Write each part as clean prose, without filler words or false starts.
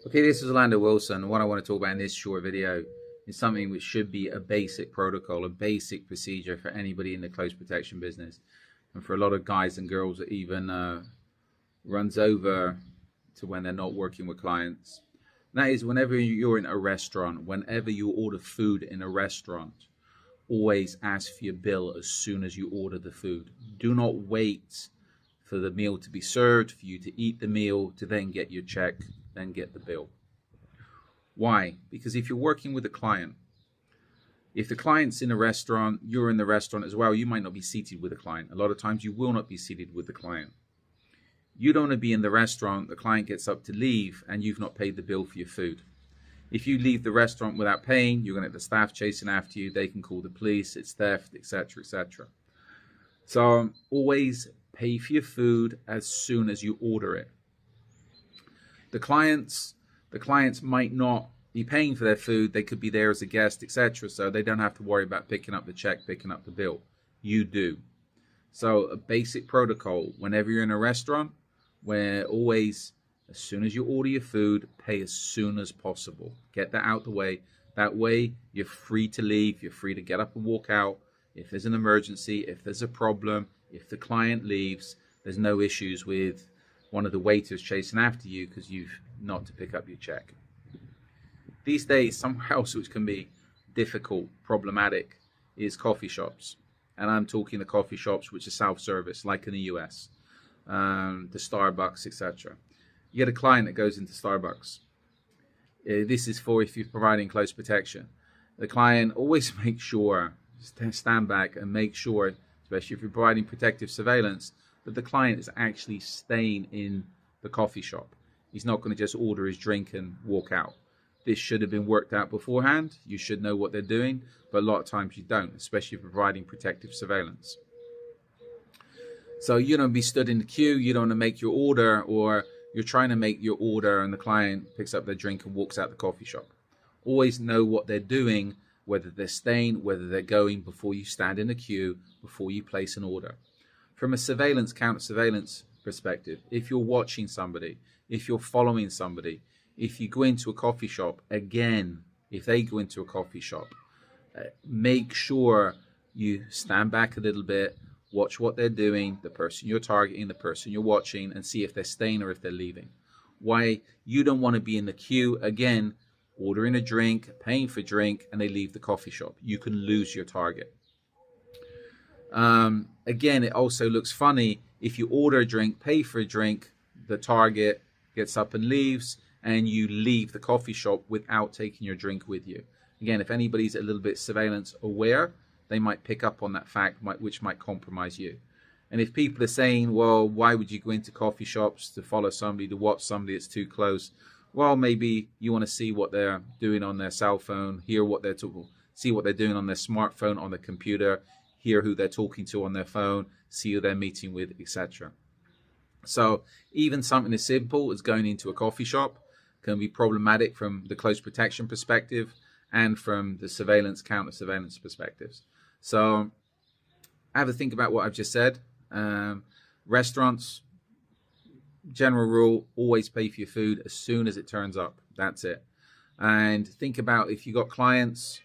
Okay, this is Orlando Wilson. What I want to talk about in this short video is something which should be a basic protocol, a basic procedure for anybody in the close protection business. And for a lot of guys and girls, it even runs over to when they're not working with clients. And that is whenever you're in a restaurant, whenever you order food in a restaurant, always ask for your bill as soon as you order the food. Do not wait for the meal to be served, for you to eat the meal, to then get your check, then get the bill. Why? Because if you're working with a client, if the client's in a restaurant, you're in the restaurant as well, you might not be seated with a client. A lot of times you will not be seated with the client. You don't want to be in the restaurant, the client gets up to leave, and you've not paid the bill for your food. If you leave the restaurant without paying, you're going to get the staff chasing after you, they can call the police, it's theft, etc., etc. So always pay for your food as soon as you order it. The clients might not be paying for their food. They could be there as a guest, etc. So they don't have to worry about picking up the check, picking up the bill. You do. So a basic protocol, whenever you're in a restaurant, where always, as soon as you order your food, pay as soon as possible. Get that out the way. That way, you're free to leave. You're free to get up and walk out. If there's an emergency, if there's a problem, if the client leaves, there's no issues with one of the waiters chasing after you because you've not to pick up your check. These days, somewhere else which can be difficult, problematic, is coffee shops. And I'm talking the coffee shops which are self-service, like in the US, the Starbucks, etc. You get a client that goes into Starbucks. This is for if you're providing close protection. The client always makes sure, stand back and make sure, especially if you're providing protective surveillance, that the client is actually staying in the coffee shop. He's not going to just order his drink and walk out. This should have been worked out beforehand. You should know what they're doing, but a lot of times you don't, especially if you're providing protective surveillance. So you don't be stood in the queue, you don't want to make your order, or you're trying to make your order and the client picks up their drink and walks out the coffee shop. Always know what they're doing, whether they're staying, whether they're going, before you stand in the queue, before you place an order. From a surveillance, counter-surveillance perspective, if you're watching somebody, if you're following somebody, if you go into a coffee shop, again, if they go into a coffee shop, make sure you stand back a little bit, watch what they're doing, the person you're targeting, the person you're watching, and see if they're staying or if they're leaving. Why? You don't want to be in the queue, again, ordering a drink, paying for a drink, and they leave the coffee shop. You can lose your target. Again, it also looks funny if you order a drink, pay for a drink, the target gets up and leaves, and you leave the coffee shop without taking your drink with you. Again, if anybody's a little bit surveillance aware, they might pick up on that fact, which might compromise you. And if people are saying, well, why would you go into coffee shops to follow somebody, to watch somebody that's too close? Well, maybe you want to see what they're doing on their cell phone, hear what they're talking, see what they're doing on their smartphone, on their computer, hear who they're talking to on their phone, see who they're meeting with, etc. So even something as simple as going into a coffee shop can be problematic from the close protection perspective and from the surveillance, counter-surveillance perspectives. So have a think about what I've just said. Restaurants, general rule, always pay for your food as soon as it turns up. That's it. And think about if you got clients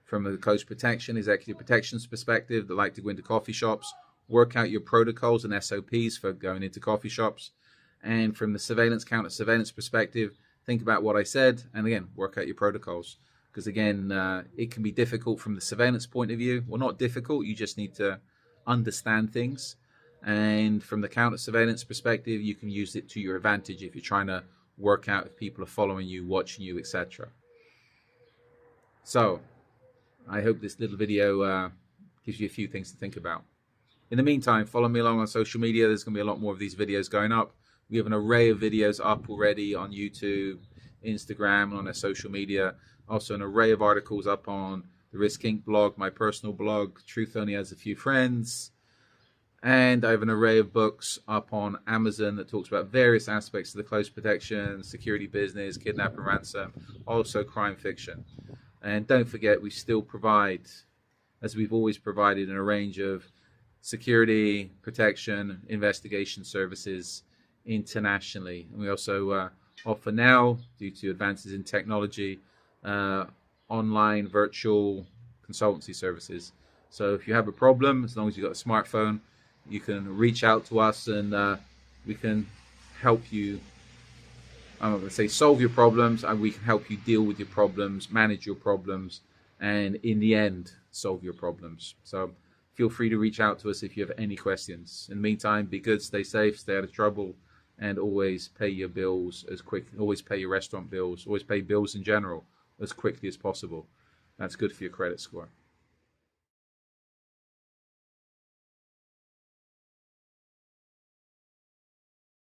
from the close protection, executive protections perspective that like to go into coffee shops, work out your protocols and SOPs for going into coffee shops. And from the surveillance, counter-surveillance perspective, think about what I said, and again, work out your protocols. Because again, it can be difficult from the surveillance point of view. Well, not difficult, you just need to understand things. And from the counter-surveillance perspective, you can use it to your advantage if you're trying to work out if people are following you, watching you, etc. So, I hope this little video gives you a few things to think about. In the meantime, follow me along on social media. There's going to be a lot more of these videos going up. We have an array of videos up already on YouTube, Instagram, and on our social media. Also an array of articles up on the Risk Inc. blog, my personal blog, Truth Only Has a Few Friends. And I have an array of books up on Amazon that talks about various aspects of the close protection, security business, kidnap and ransom, also crime fiction. And don't forget, we still provide, as we've always provided, in a range of security, protection, investigation services internationally. And we also offer now due to advances in technology, online virtual consultancy services. So if you have a problem, as long as you've got a smartphone, you can reach out to us, and we can help you, I'm not going to say solve your problems, and we can help you deal with your problems, manage your problems, and in the end, solve your problems. So feel free to reach out to us if you have any questions. In the meantime, be good, stay safe, stay out of trouble, and always pay your bills as quick, always pay your restaurant bills, always pay bills in general as quickly as possible. That's good for your credit score.